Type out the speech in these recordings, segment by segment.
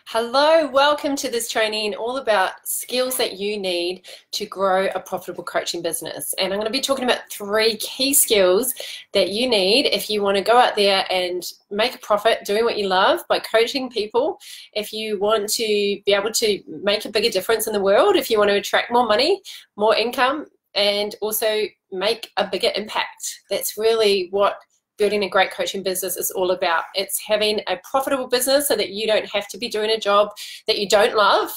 Hello, welcome to this training all about skills that you need to grow a profitable coaching business. And I'm going to be talking about 3 key skills that you need if you want to go out there and make a profit doing what you love by coaching people, if you want to be able to make a bigger difference in the world, if you want to attract more money, more income, and also make a bigger impact. That's really what building a great coaching business is all about. It's having a profitable business so that you don't have to be doing a job that you don't love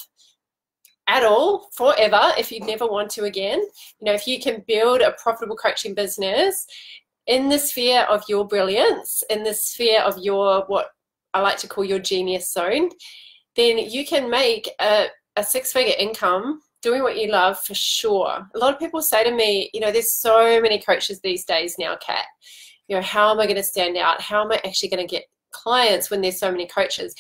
at all forever if you never want to again. You know, if you can build a profitable coaching business in the sphere of your brilliance, in the sphere of your, what I like to call your genius zone, then you can make a 6-figure income doing what you love for sure. A lot of people say to me, you know, there's so many coaches these days now, Kat. You know, how am I going to stand out? How am I actually going to get clients when there's so many coaches?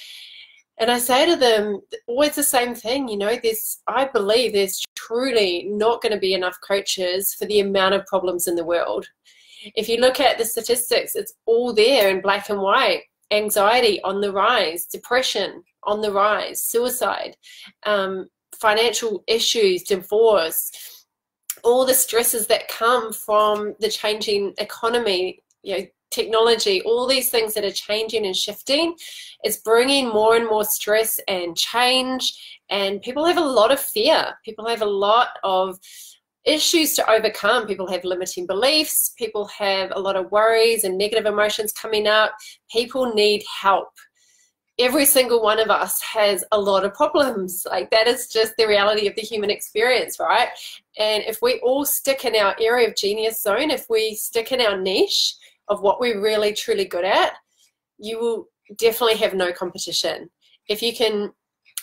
And I say to them, always the same thing, you know, I believe there's truly not going to be enough coaches for the amount of problems in the world. If you look at the statistics, it's all there in black and white. Anxiety on the rise, depression on the rise, suicide, financial issues, divorce, all the stresses that come from the changing economy, you know, technology, all these things that are changing and shifting, it's bringing more and more stress and change, and people have a lot of fear. People have a lot of issues to overcome. People have limiting beliefs. People have a lot of worries and negative emotions coming up. People need help. Every single one of us has a lot of problems. Like, that is just the reality of the human experience, right? And if we all stick in our area of genius zone, if we stick in our niche of what we're really truly good at, you will definitely have no competition. If you can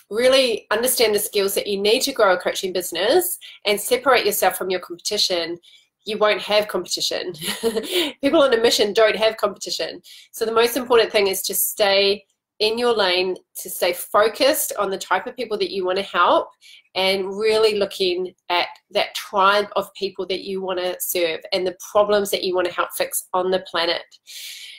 really understand the skills that you need to grow a coaching business and separate yourself from your competition, you won't have competition. People on a mission don't have competition. So the most important thing is to stay in your lane, to stay focused on the type of people that you want to help, and really looking at that tribe of people that you want to serve and the problems that you want to help fix on the planet.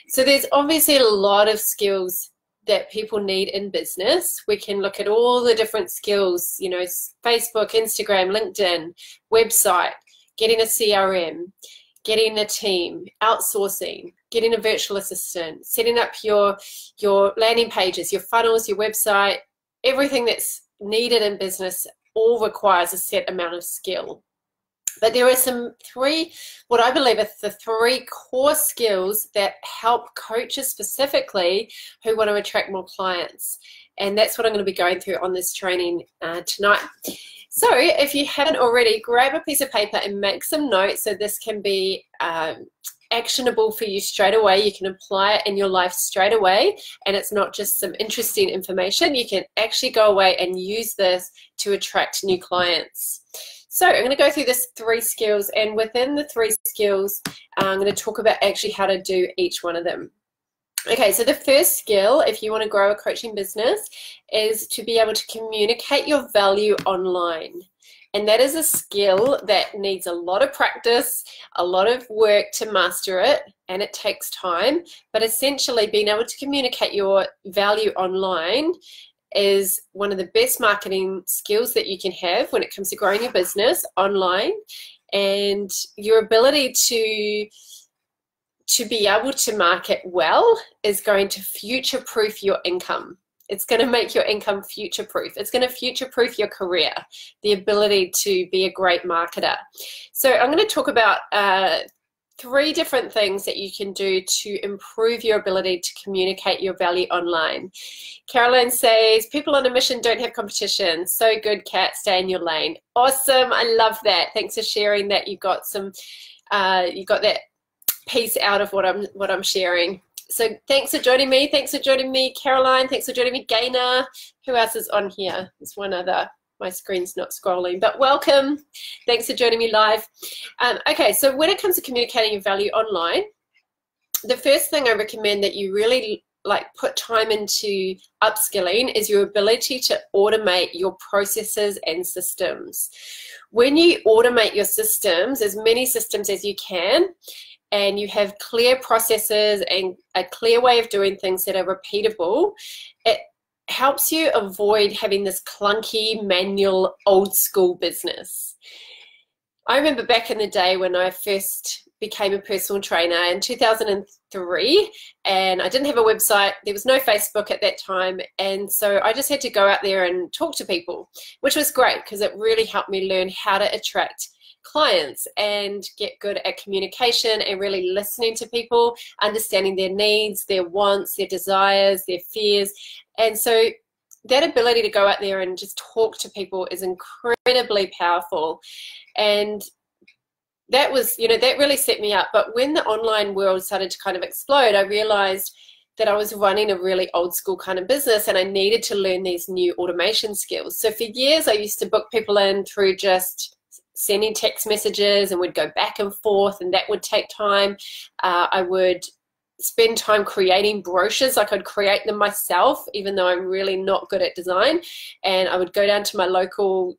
So there's obviously a lot of skills that people need in business. We can look at all the different skills, you know, Facebook, Instagram, LinkedIn, website, getting a CRM, getting a team, outsourcing, getting a virtual assistant, setting up your landing pages, your funnels, your website. Everything that's needed in business all requires a set amount of skill. But there are what I believe are the 3 core skills that help coaches specifically who want to attract more clients. And that's what I'm going to be going through on this training tonight. So if you haven't already, grab a piece of paper and make some notes so this can be actionable for you straight away. You can apply it in your life straight away, and it's not just some interesting information. You can actually go away and use this to attract new clients. So I'm going to go through this 3 skills, and within the 3 skills, I'm going to talk about actually how to do each one of them. Okay, so the first skill, if you want to grow a coaching business, is to be able to communicate your value online. And that is a skill that needs a lot of practice, a lot of work to master it, and it takes time. But essentially, being able to communicate your value online is one of the best marketing skills that you can have when it comes to growing your business online. And your ability to be able to market well is going to future-proof your income. It's going to make your income future-proof. It's going to future-proof your career, the ability to be a great marketer. So I'm going to talk about 3 different things that you can do to improve your ability to communicate your value online. Caroline says, people on a mission don't have competition. So good, Kat, stay in your lane. Awesome, I love that. Thanks for sharing that. You got that piece out of what I'm sharing. So thanks for joining me. Thanks for joining me, Caroline. Thanks for joining me, Gaynor. Who else is on here? There's one other. My screen's not scrolling, but welcome. Thanks for joining me live. Okay, so when it comes to communicating your value online, the first thing I recommend that you really put time into upskilling is your ability to automate your processes and systems. When you automate your systems, as many systems as you can, and you have clear processes and a clear way of doing things that are repeatable, it helps you avoid having this clunky, manual, old school business. I remember back in the day when I first became a personal trainer in 2003, and I didn't have a website. There was no Facebook at that time, and so I just had to go out there and talk to people, which was great because it really helped me learn how to attract clients and get good at communication and really listening to people, understanding their needs, their wants, their desires, their fears. And so that ability to go out there and just talk to people is incredibly powerful. And that was, you know, that really set me up. But when the online world started to kind of explode, I realized that I was running a really old school kind of business, and I needed to learn these new automation skills. So for years, I used to book people in through just sending text messages, and we'd go back and forth, and that would take time. I would spend time creating brochures. Like I'd create them myself, even though I'm really not good at design. And I would go down to my local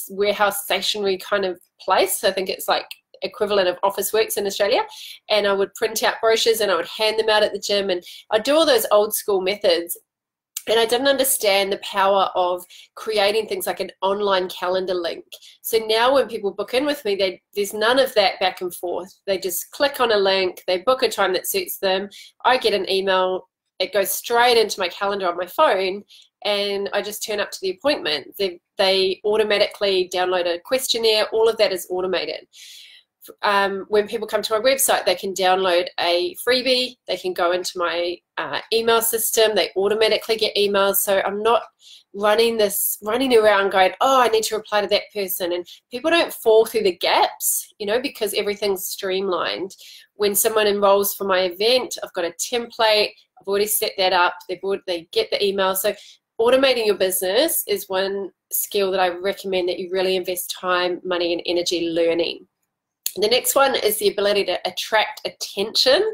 warehouse stationery kind of place. I think it's like equivalent of Officeworks in Australia. And I would print out brochures and I would hand them out at the gym, and I'd do all those old school methods. And I didn't understand the power of creating things like an online calendar link. So now when people book in with me, there's none of that back and forth. They just click on a link, they book a time that suits them. I get an email, it goes straight into my calendar on my phone, and I just turn up to the appointment. They automatically download a questionnaire. All of that is automated. When people come to my website, they can download a freebie, they can go into my email system, they automatically get emails. So I'm not running around going, oh, I need to reply to that person. And people don't fall through the gaps, you know, because everything's streamlined. When someone enrolls for my event, I've got a template, I've already set that up, they get the email. So automating your business is one skill that I recommend that you really invest time, money, and energy learning. The next one is the ability to attract attention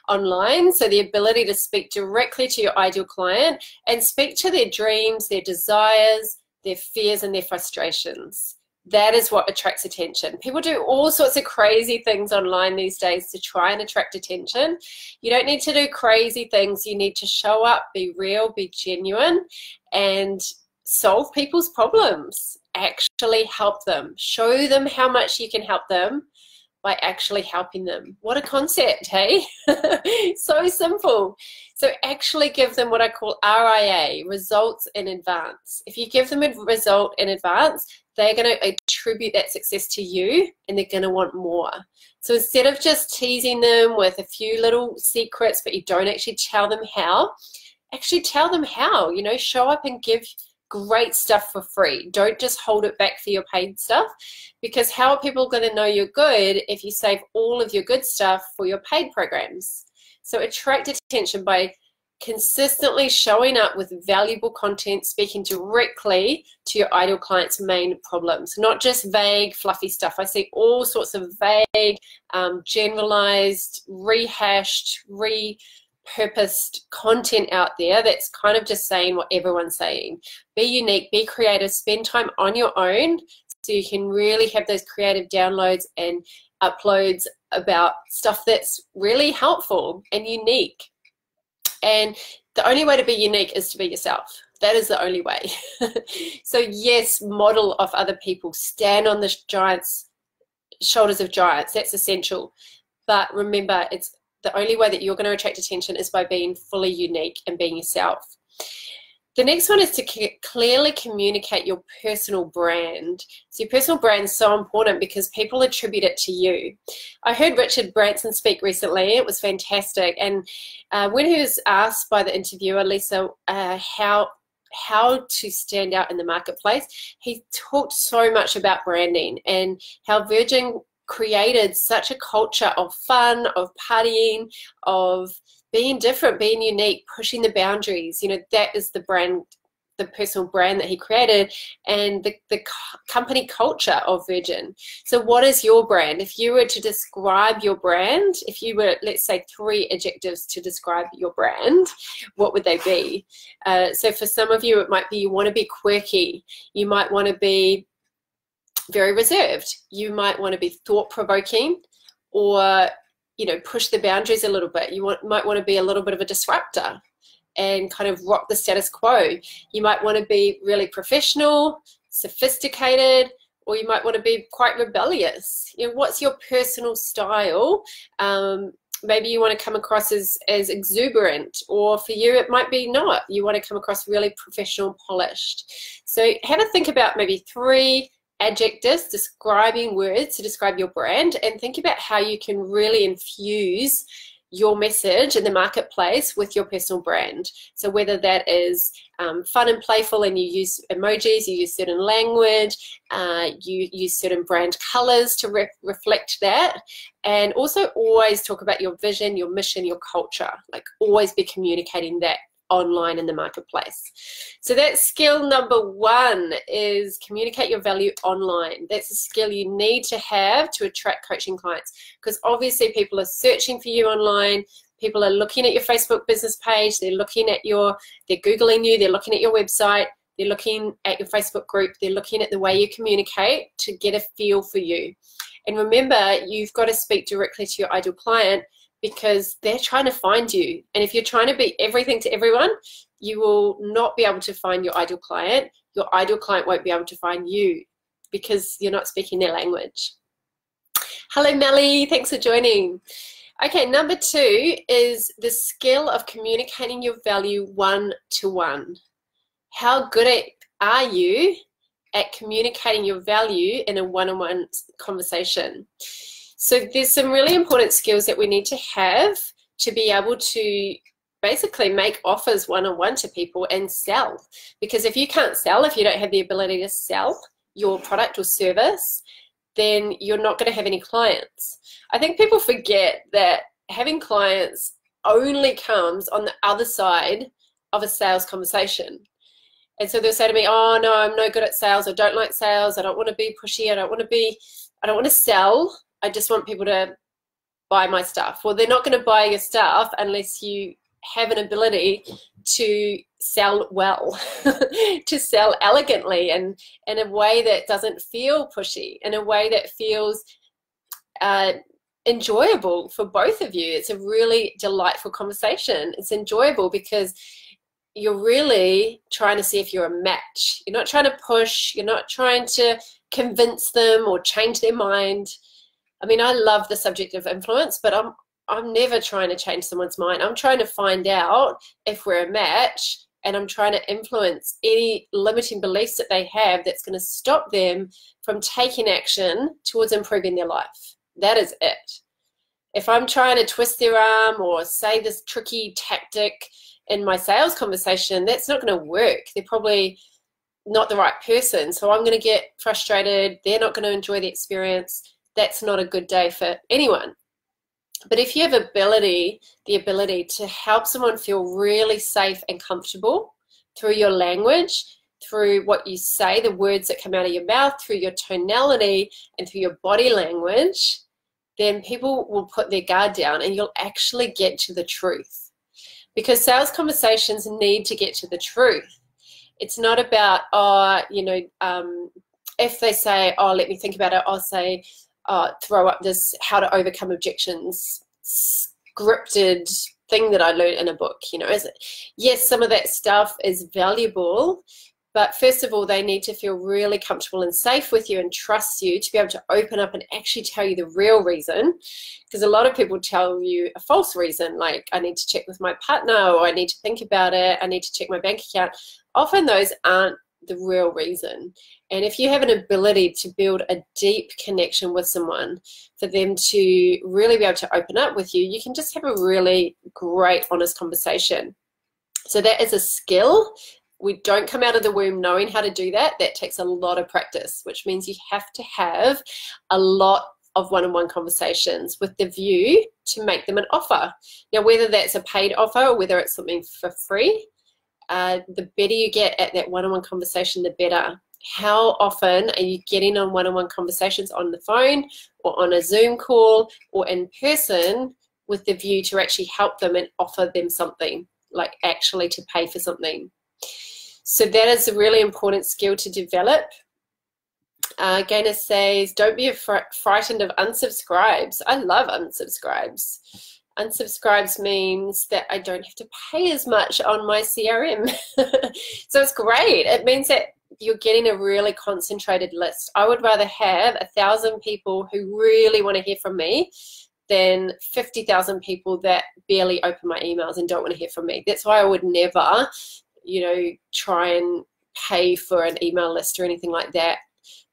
online. So the ability to speak directly to your ideal client and speak to their dreams, their desires, their fears, and their frustrations. That is what attracts attention. People do all sorts of crazy things online these days to try and attract attention. You don't need to do crazy things. You need to show up, be real, be genuine, and solve people's problems. Actually help them. Show them how much you can help them by actually helping them. What a concept, hey? So simple. So actually give them what I call RIA, results in advance. If you give them a result in advance, they're going to attribute that success to you, and they're going to want more. So instead of just teasing them with a few little secrets, but you don't actually tell them how, actually tell them how. You know, show up and give great stuff for free. Don't just hold it back for your paid stuff, because how are people going to know you're good if you save all of your good stuff for your paid programs? So attract attention by consistently showing up with valuable content, speaking directly to your ideal client's main problems, not just vague, fluffy stuff. I see all sorts of vague, generalized, rehashed, repurposed content out there that's kind of just saying what everyone's saying. Be unique, be creative, spend time on your own so you can really have those creative downloads and uploads about stuff that's really helpful and unique. And the only way to be unique is to be yourself. That is the only way. So yes, model off other people. Stand on the shoulders of giants. That's essential. But remember, it's the only way that you're going to attract attention is by being fully unique and being yourself. The next one is to clearly communicate your personal brand. So your personal brand is so important because people attribute it to you. I heard Richard Branson speak recently. It was fantastic. And when he was asked by the interviewer, Lisa, how to stand out in the marketplace, he talked so much about branding and how Virgin created such a culture of fun, of partying, of being different, being unique, pushing the boundaries. You know, that is the brand, the personal brand that he created, and the company culture of Virgin. So what is your brand? If you were to describe your brand, if you were, let's say, 3 adjectives to describe your brand, what would they be? So for some of you, it might be you want to be quirky. You might want to be very reserved. You might want to be thought-provoking, or, you know, push the boundaries a little bit. You might want to be a little bit of a disruptor. and kind of rock the status quo. You might want to be really professional, sophisticated, or you might want to be quite rebellious. You know, what's your personal style? Maybe you want to come across as exuberant, or for you it might be not. You want to come across really professional, polished. So have a think about maybe 3 adjectives, describing words to describe your brand, and think about how you can really infuse your message in the marketplace with your personal brand. So whether that is fun and playful and you use emojis, you use certain language, you use certain brand colors to reflect that, and also always talk about your vision, your mission, your culture. Like always be communicating that online in the marketplace. So that's skill number 1, is communicate your value online. That's a skill you need to have to attract coaching clients, because obviously people are searching for you online. People are looking at your Facebook business page, they're looking at they're Googling you, they're looking at your website, they're looking at your Facebook group, they're looking at the way you communicate to get a feel for you. And remember, you've got to speak directly to your ideal client, because they're trying to find you. And if you're trying to be everything to everyone, you will not be able to find your ideal client. Your ideal client won't be able to find you because you're not speaking their language. Hello, Melly. Thanks for joining. Okay, number 2 is the skill of communicating your value one-to-one. How good are you at communicating your value in a one-on-one conversation? So there's some really important skills that we need to have to be able to basically make offers one-on-one to people and sell. Because if you can't sell, if you don't have the ability to sell your product or service, then you're not going to have any clients. I think people forget that having clients only comes on the other side of a sales conversation. And so they'll say to me, oh no, I'm no good at sales. I don't like sales. I don't want to be pushy. I don't want to sell. I just want people to buy my stuff. Well, they're not going to buy your stuff unless you have an ability to sell well, to sell elegantly and in a way that doesn't feel pushy, in a way that feels enjoyable for both of you. It's a really delightful conversation. It's enjoyable because you're really trying to see if you're a match. You're not trying to push. You're not trying to convince them or change their mind. I mean, I love the subject of influence, but I'm never trying to change someone's mind. I'm trying to find out if we're a match, and I'm trying to influence any limiting beliefs that they have that's going to stop them from taking action towards improving their life. That is it. If I'm trying to twist their arm or say this tricky tactic in my sales conversation, that's not going to work. They're probably not the right person. So I'm going to get frustrated. They're not going to enjoy the experience. That's not a good day for anyone. But if you have the ability to help someone feel really safe and comfortable through your language, through what you say, the words that come out of your mouth, through your tonality and through your body language, then people will put their guard down and you'll actually get to the truth. Because sales conversations need to get to the truth. It's not about, if they say, oh, let me think about it, I'll say, throw up this how to overcome objections scripted thing that I learned in a book. Yes, some of that stuff is valuable, but first of all, they need to feel really comfortable and safe with you and trust you to be able to open up and actually tell you the real reason. Because a lot of people tell you a false reason, like I need to check with my partner, or I need to think about it, I need to check my bank account. Often those aren't the real reason. And if you have an ability to build a deep connection with someone, for them to really be able to open up with you, you can just have a really great, honest conversation. So that is a skill. We don't come out of the womb knowing how to do that. That takes a lot of practice, which means you have to have a lot of one-on-one conversations with the view to make them an offer. Now, whether that's a paid offer or whether it's something for free, the better you get at that one-on-one conversation, the better. How often are you getting on one-on-one conversations on the phone or on a Zoom call or in person with the view to actually help them and offer them something, like actually to pay for something? So that is a really important skill to develop. Gaynor says, don't be frightened of unsubscribes. I love unsubscribes. Unsubscribes means that I don't have to pay as much on my CRM. So it's great. It means that you're getting a really concentrated list. I would rather have 1,000 people who really want to hear from me than 50,000 people that barely open my emails and don't want to hear from me. That's why I would never, you know, try and pay for an email list or anything like that,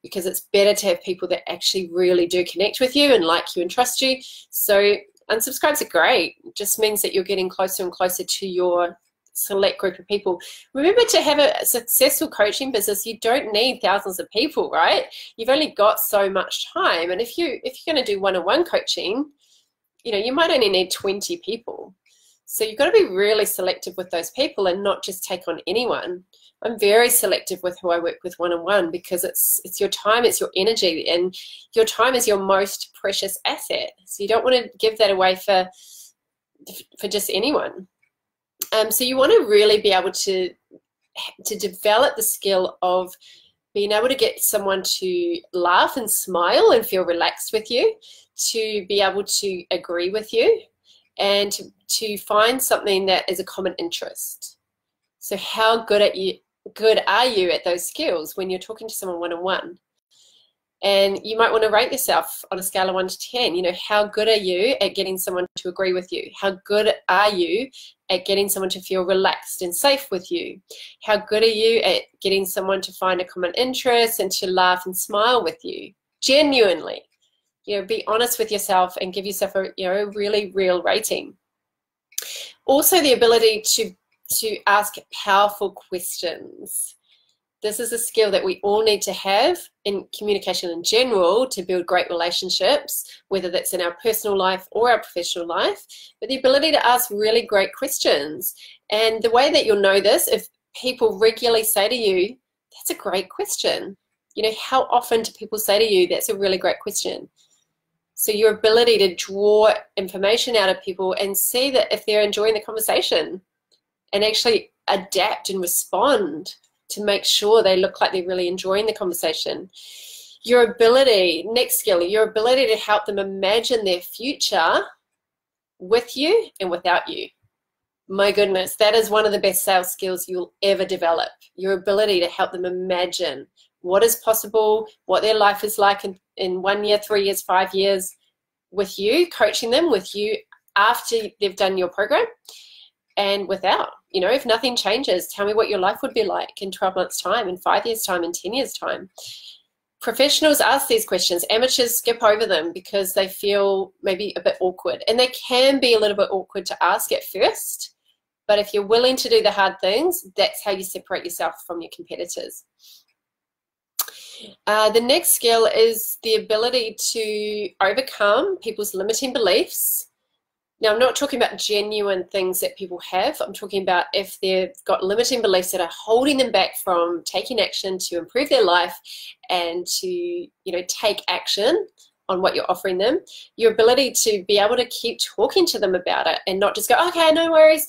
because it's better to have people that actually really do connect with you and like you and trust you. So unsubscribes are great. It just means that you're getting closer and closer to your select group of people. Remember, to have a successful coaching business, you don't need thousands of people, right? You've only got so much time. And if you're going to do one-on-one coaching, you know, you might only need 20 people. So you've got to be really selective with those people and not just take on anyone. I'm very selective with who I work with one-on-one, because it's your time, it's your energy, and your time is your most precious asset. So you don't want to give that away for just anyone. So you want to really be able to develop the skill of being able to get someone to laugh and smile and feel relaxed with you, to be able to agree with you, and to find something that is a common interest. So how good are you at those skills when you're talking to someone one-on-one? And you might want to rate yourself on a scale of 1 to 10. You know, how good are you at getting someone to agree with you? How good are you at getting someone to feel relaxed and safe with you? How good are you at getting someone to find a common interest and to laugh and smile with you? Genuinely, you know, be honest with yourself and give yourself a, you know, really real rating. Also, the ability to ask powerful questions. This is a skill that we all need to have in communication in general to build great relationships, whether that's in our personal life or our professional life, but the ability to ask really great questions. And the way that you'll know this, if people regularly say to you, that's a great question. You know, how often do people say to you, that's a really great question? So your ability to draw information out of people and see that if they're enjoying the conversation, and actually adapt and respond to make sure they look like they're really enjoying the conversation. Your ability, next skill, your ability to help them imagine their future with you and without you. My goodness, that is one of the best sales skills you'll ever develop. Your ability to help them imagine what is possible, what their life is like in 1 year, 3 years, 5 years with you, coaching them with you after they've done your program and without. You know, if nothing changes, tell me what your life would be like in 12 months' time, in 5 years' time, in 10 years' time. Professionals ask these questions. Amateurs skip over them because they feel maybe a bit awkward. And they can be a little bit awkward to ask at first. But if you're willing to do the hard things, that's how you separate yourself from your competitors. The next skill is the ability to overcome people's limiting beliefs. Now, I'm not talking about genuine things that people have. I'm talking about if they've got limiting beliefs that are holding them back from taking action to improve their life and to, you know, take action on what you're offering them. Your ability to be able to keep talking to them about it and not just go, okay, no worries,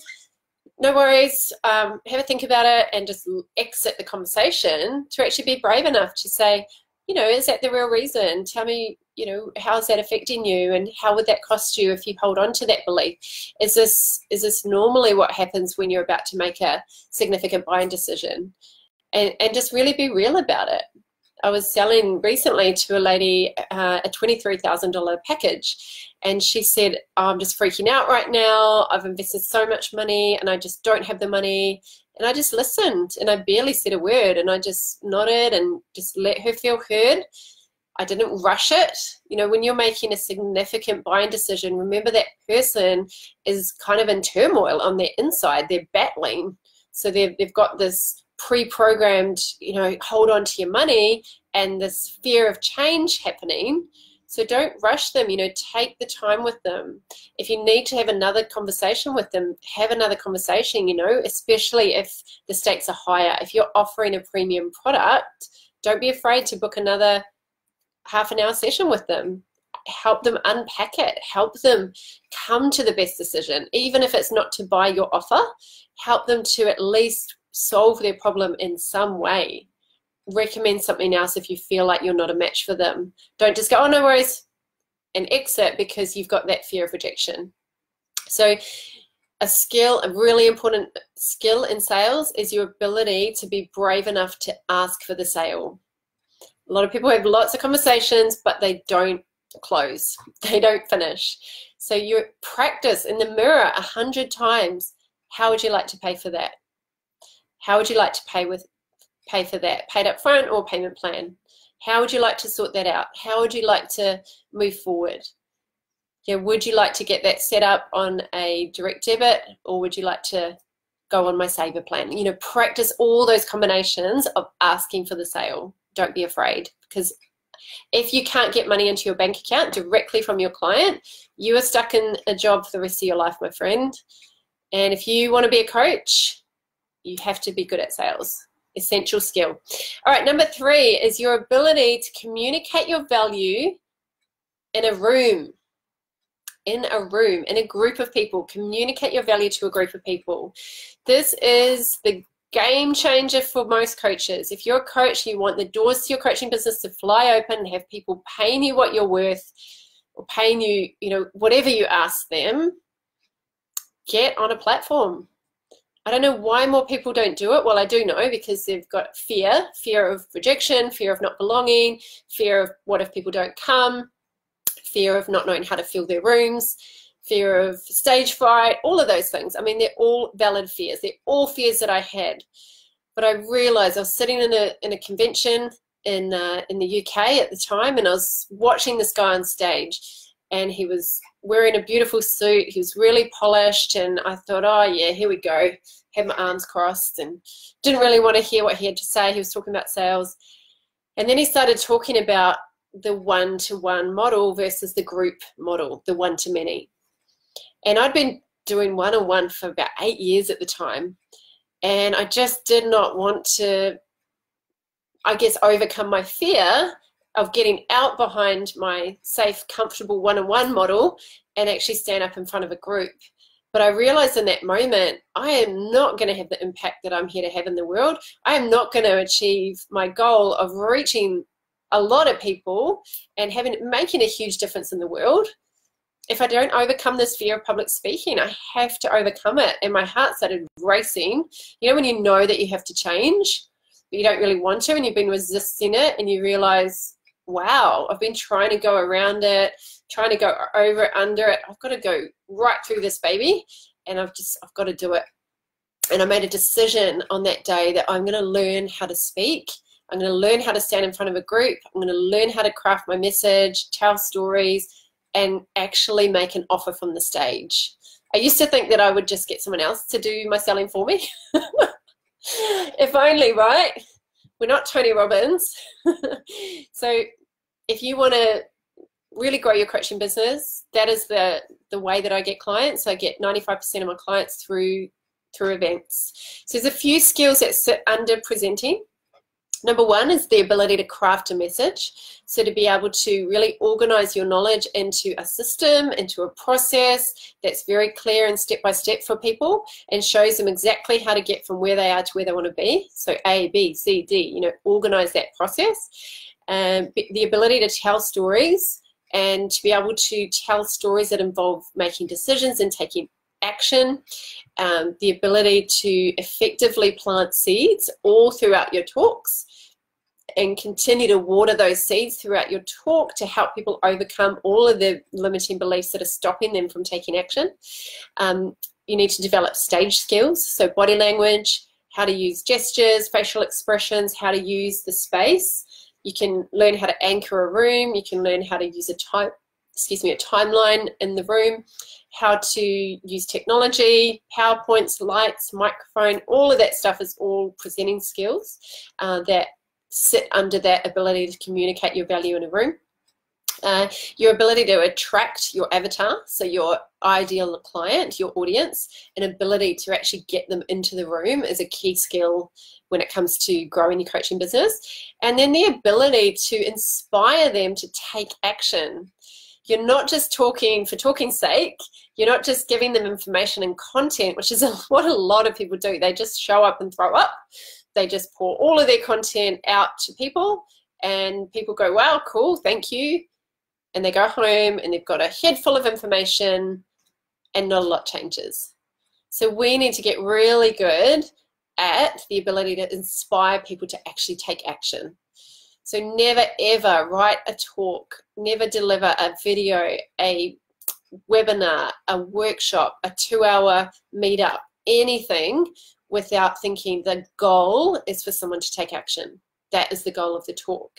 have a think about it and just exit the conversation, to actually be brave enough to say, you know, is that the real reason? Tell me, you know, how is that affecting you, and how would that cost you if you hold on to that belief? Is this normally what happens when you're about to make a significant buying decision? And just really be real about it. I was selling recently to a lady a $23,000 package, and she said, oh, I'm just freaking out right now. I've invested so much money and I just don't have the money. And I just listened, and I barely said a word, and I just nodded and just let her feel heard. I didn't rush it. You know, when you're making a significant buying decision, remember that person is kind of in turmoil on their inside. They're battling. So they've got this pre-programmed, you know, hold on to your money and this fear of change happening. So don't rush them, you know, take the time with them. If you need to have another conversation with them, have another conversation, you know, especially if the stakes are higher. If you're offering a premium product, don't be afraid to book another half-an-hour session with them. Help them unpack it. Help them come to the best decision. Even if it's not to buy your offer, help them to at least solve their problem in some way. Recommend something else if you feel like you're not a match for them. Don't just go, oh, no worries, and exit because you've got that fear of rejection. So a really important skill in sales is your ability to be brave enough to ask for the sale. A lot of people have lots of conversations, but they don't close. They don't finish. So you practice in the mirror 100 times. How would you like to pay for that? How would you like to pay for that? Paid up front or payment plan? How would you like to sort that out? How would you like to move forward? Yeah, would you like to get that set up on a direct debit, or would you like to go on my saver plan? You know, practice all those combinations of asking for the sale. Don't be afraid, because if you can't get money into your bank account directly from your client, you are stuck in a job for the rest of your life, my friend. And if you want to be a coach, you have to be good at sales. Essential skill. All right, number 3 is your ability to communicate your value in a room. In a group of people. Communicate your value to a group of people. This is the game changer for most coaches. If you're a coach, you want the doors to your coaching business to fly open and have people paying you what you're worth, or paying you, you know, whatever you ask them. Get on a platform. I don't know why more people don't do it. Well, I do know, because they've got fear of rejection, fear of not belonging, fear of what if people don't come, fear of not knowing how to fill their rooms, fear of stage fright, all of those things. I mean, they're all valid fears. They're all fears that I had. But I realized I was sitting in a convention in the UK at the time, and I was watching this guy on stage, and he was wearing a beautiful suit. He was really polished, and I thought, oh yeah, here we go. Had my arms crossed and didn't really want to hear what he had to say. He was talking about sales. And then he started talking about the one-to-one model versus the group model, the one-to-many. And I'd been doing one-on-one for about 8 years at the time. And I just did not want to, I guess, overcome my fear of getting out behind my safe, comfortable one-on-one model and actually stand up in front of a group. But I realized in that moment, I am not going to have the impact that I'm here to have in the world. I am not going to achieve my goal of reaching a lot of people and making a huge difference in the world if I don't overcome this fear of public speaking. I have to overcome it. And my heart started racing. You know, when you know that you have to change, but you don't really want to, and you've been resisting it, and you realize, wow, I've been trying to go around it, trying to go over it, under it. I've got to go right through this baby, and I've got to do it. And I made a decision on that day that I'm going to learn how to speak. I'm going to learn how to stand in front of a group. I'm going to learn how to craft my message, tell stories, and actually make an offer from the stage. I used to think that I would just get someone else to do my selling for me. If only, right? We're not Tony Robbins. So if you want to really grow your coaching business, that is the way that I get clients. I get 95% of my clients through events. So there's a few skills that sit under presenting. Number 1 is the ability to craft a message. So to be able to really organize your knowledge into a system, into a process that's very clear and step-by-step for people, and shows them exactly how to get from where they are to where they want to be. So A, B, C, D, you know, organize that process. The ability to tell stories, and to be able to tell stories that involve making decisions and taking action. The ability to effectively plant seeds all throughout your talks, and continue to water those seeds throughout your talk to help people overcome all of the limiting beliefs that are stopping them from taking action. You need to develop stage skills, so body language, how to use gestures, facial expressions, how to use the space. You can learn how to anchor a room. You can learn how to use a timeline in the room, how to use technology, PowerPoints, lights, microphone. All of that stuff is all presenting skills that sit under that ability to communicate your value in a room. Your ability to attract your avatar, so your ideal client, your audience, an ability to actually get them into the room is a key skill when it comes to growing your coaching business. And then the ability to inspire them to take action. You're not just talking for talking's sake. You're not just giving them information and content, which is what a lot of people do. They just show up and throw up. They just pour all of their content out to people, and people go, wow, cool, thank you. And they go home and they've got a head full of information, and not a lot changes. So we need to get really good at the ability to inspire people to actually take action. So never ever write a talk, never deliver a video, a webinar, a workshop, a 2-hour meetup, anything without thinking the goal is for someone to take action. That is the goal of the talk.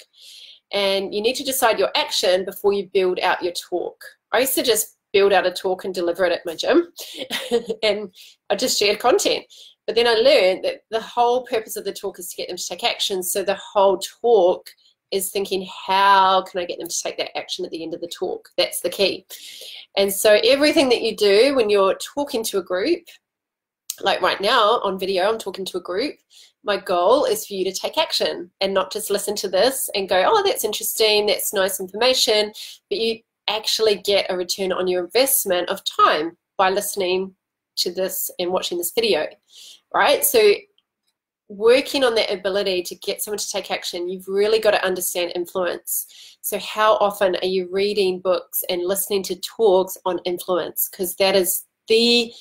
And you need to decide your action before you build out your talk. I used to just build out a talk and deliver it at my gym and I just shared content. But then I learned that the whole purpose of the talk is to get them to take action. So the whole talk is thinking, how can I get them to take that action at the end of the talk? That's the key. And so everything that you do when you're talking to a group, like right now on video, I'm talking to a group, my goal is for you to take action and not just listen to this and go, oh, that's interesting, that's nice information, but you actually get a return on your investment of time by listening to this and watching this video, right? So working on that ability to get someone to take action, you've really got to understand influence. So how often are you reading books and listening to talks on influence? Because that is the,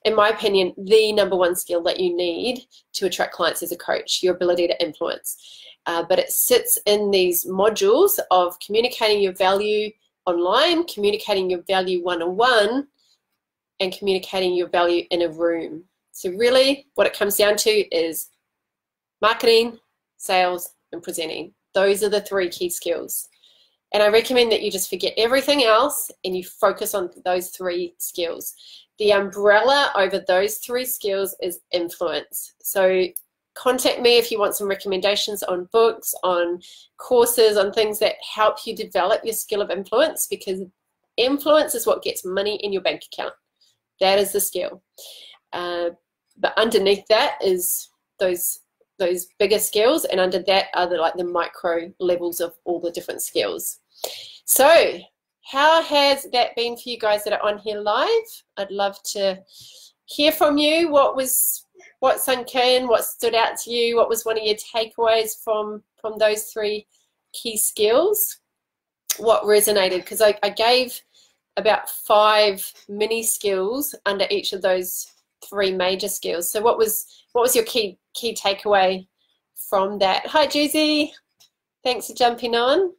in my opinion, the #1 skill that you need to attract clients as a coach, your ability to influence. But it sits in these modules of communicating your value online, communicating your value one-on-one, and communicating your value in a room. So really what it comes down to is marketing, sales, and presenting. Those are the 3 key skills. And I recommend that you just forget everything else and you focus on those 3 skills. The umbrella over those 3 skills is influence. So contact me if you want some recommendations on books, on courses, on things that help you develop your skill of influence, because influence is what gets money in your bank account. That is the skill. But underneath that is those bigger skills, and under that are the micro levels of all the different skills. So how has that been for you guys that are on here live? I'd love to hear from you. What sunk in, what stood out to you, what was one of your takeaways from those 3 key skills? What resonated? Because I gave about 5 mini skills under each of those 3 major skills. So what was your key takeaway from that? Hi Juicy, thanks for jumping on.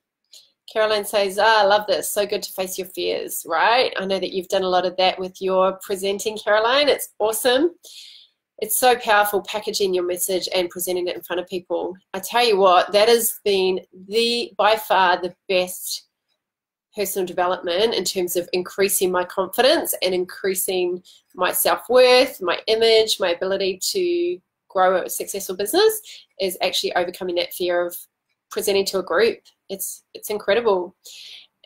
Caroline says, I love this, so good to face your fears, right? I know that you've done a lot of that with your presenting, Caroline. It's awesome. It's so powerful packaging your message and presenting it in front of people. I tell you what, that has been by far the best personal development in terms of increasing my confidence and increasing my self-worth, my image, my ability to grow a successful business, is actually overcoming that fear of presenting to a group. It's incredible.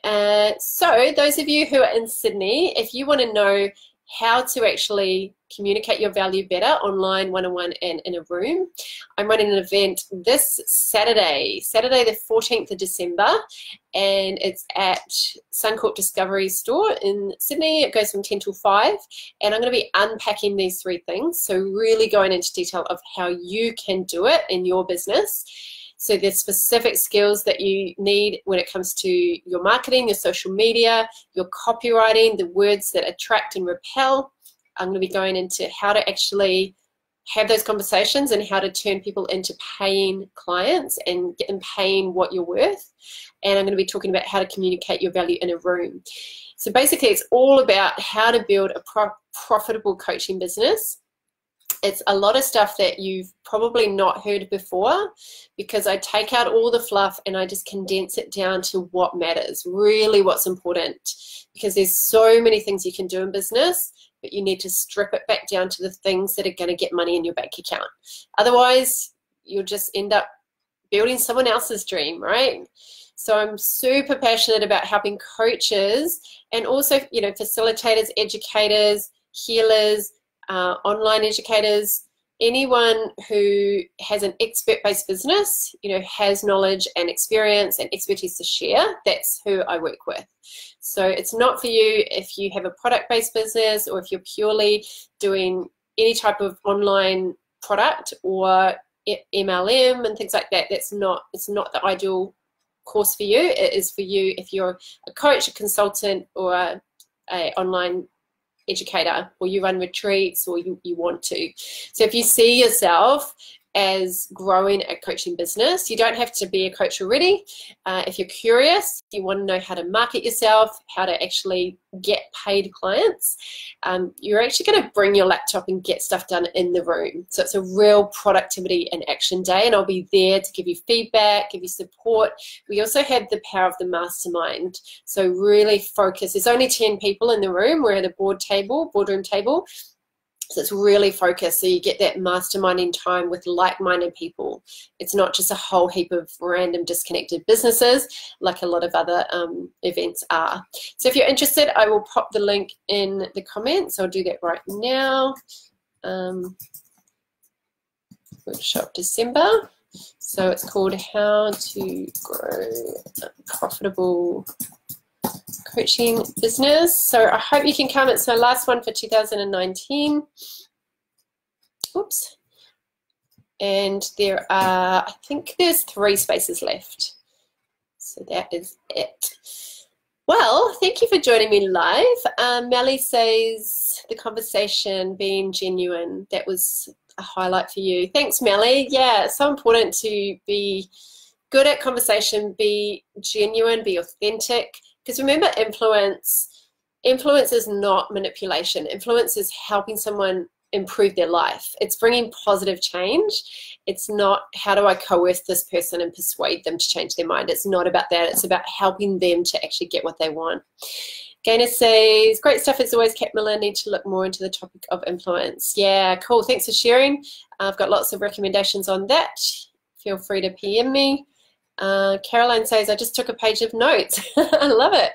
So those of you who are in Sydney, if you want to know how to actually communicate your value better online, one-on-one, and in a room, I'm running an event this Saturday the 14th of December, and it's at Suncorp Discovery Store in Sydney. It goes from 10 till 5, and I'm going to be unpacking these 3 things, so really going into detail of how you can do it in your business. So there's specific skills that you need when it comes to your marketing, your social media, your copywriting, the words that attract and repel. I'm going to be going into how to actually have those conversations and how to turn people into paying clients and get them paying what you're worth. And I'm going to be talking about how to communicate your value in a room. So basically it's all about how to build a profitable coaching business. It's a lot of stuff that you've probably not heard before, because I take out all the fluff and I just condense it down to what matters, really what's important, because there's so many things you can do in business, but you need to strip it back down to the things that are going to get money in your bank account. Otherwise, you'll just end up building someone else's dream, right? So I'm super passionate about helping coaches and also, facilitators, educators, healers, online educators, anyone who has an expert-based business, has knowledge and experience and expertise to share. That's who I work with. So it's not for you if you have a product-based business or if you're purely doing any type of online product or MLM and things like that. It's not the ideal course for you. It is for you if you're a coach, a consultant, or a online educator, or you run retreats, or you want to. So if you see yourself as growing a coaching business, you don't have to be a coach already. If you're curious, you want to know how to market yourself, how to actually get paid clients, you're actually going to bring your laptop and get stuff done in the room. So it's a real productivity and action day, and I'll be there to give you feedback, give you support. We also have the power of the mastermind. So really focus. There's only 10 people in the room. We're at a boardroom table. So it's really focused, so you get that masterminding time with like-minded people. It's not just a whole heap of random disconnected businesses like a lot of other events are. So if you're interested, I will pop the link in the comments. I'll do that right now. Workshop December. So it's called How to Grow a Profitable Coaching Business. So I hope you can come. It's my last one for 2019. Oops. And there are, I think there's 3 spaces left. So that is it. Well, thank you for joining me live. Melly says the conversation being genuine. That was a highlight for you. Thanks, Melly. Yeah, it's so important to be good at conversation, be genuine, be authentic. Because remember, influence is not manipulation. Influence is helping someone improve their life. It's bringing positive change. It's not how do I coerce this person and persuade them to change their mind. It's not about that. It's about helping them to actually get what they want. Gaynor says, great stuff as always, Kat Miller. Need to look more into the topic of influence. Yeah, cool. Thanks for sharing. I've got lots of recommendations on that. Feel free to PM me. Caroline says, I just took a page of notes. I love it.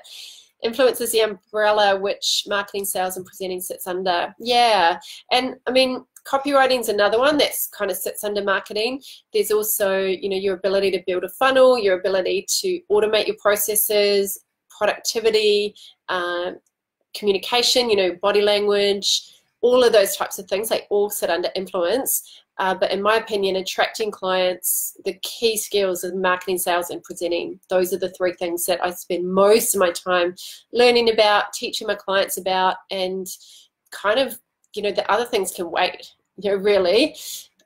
Influence is the umbrella which marketing, sales, and presenting sits under. Yeah, and I mean, copywriting is another one that's kind of sits under marketing. There's also, you know, your ability to build a funnel, your ability to automate your processes, productivity, communication, you know, body language, all of those types of things, they all sit under influence. But in my opinion, attracting clients, the key skills of marketing, sales, and presenting, those are the 3 things that I spend most of my time learning about, teaching my clients about, and kind of, you know, the other things can wait. You know, really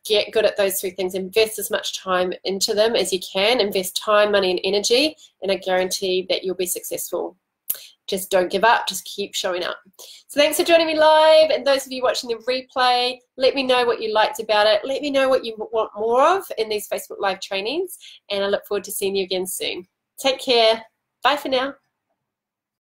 get good at those 3 things. Invest as much time into them as you can. Invest time, money, and energy, and I guarantee that you'll be successful. Just don't give up. Just keep showing up. So thanks for joining me live. And those of you watching the replay, let me know what you liked about it. Let me know what you want more of in these Facebook Live trainings. And I look forward to seeing you again soon. Take care. Bye for now.